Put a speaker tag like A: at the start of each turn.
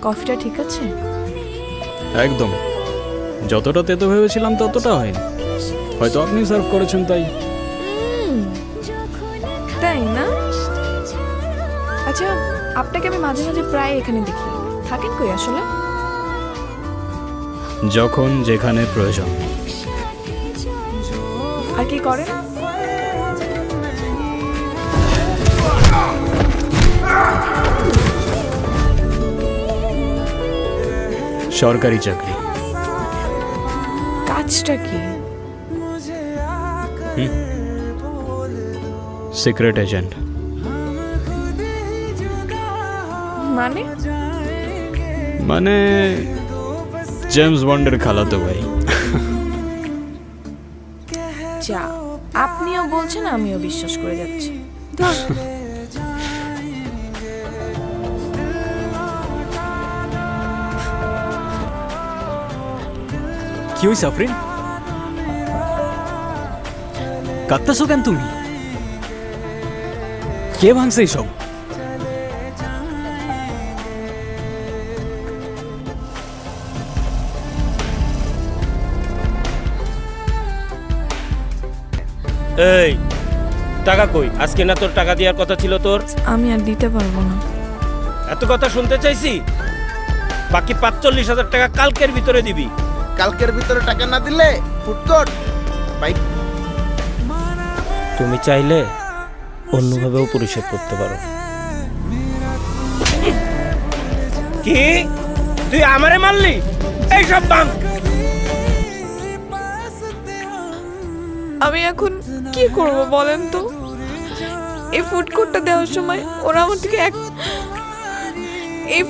A: কফিটা ঠিক আছে?
B: একদম, যতটা তেতো ভেবেছিলাম ততটা হয়নি। হয়তো আপনি সার্ভ করেছেন তাই।
A: তাই না? আচ্ছা, আপনাকে আমি মাঝে মাঝে প্রায় এখানে দেখি, থাকেন কই আসলে?
B: যখন যেখানে প্রয়োজন।
A: আর কি করেন?
B: সরকারি চাকরি।
A: কাজটা কি?
B: Secret agent.
A: মানে?
B: মানে জেমস বন্ডের খালাতো ভাই।
A: যা, আপনিও বলছেন আমিও বিশ্বাস করে যাচ্ছি। ধর।
B: কি হইছে আফরিন? কাঁদতেছো কেন তুমি? কে ভাঙছে এইসব?
C: এই টাকা কই? আজকে না তোর টাকা দেওয়ার কথা ছিল তোর?
A: আমি আর দিতে পারবো না।
C: এত কথা শুনতে চাইছি? বাকি ৪৫,০০০ টাকা কালকের ভিতরে দিবি।
D: কালকের ভিতরে টাকা না দিলে ফুটকট বাইক।
C: তুমি চাইলে অন্যভাবেও পরিশোধ করতে পারো। কি তুই আমারে মারলি? এইসব বাং।
A: আমি এখন কি করব বলেন তো? এই ফুড কোর্টটা দেওয়ার সময় ওরা আমার থেকে এই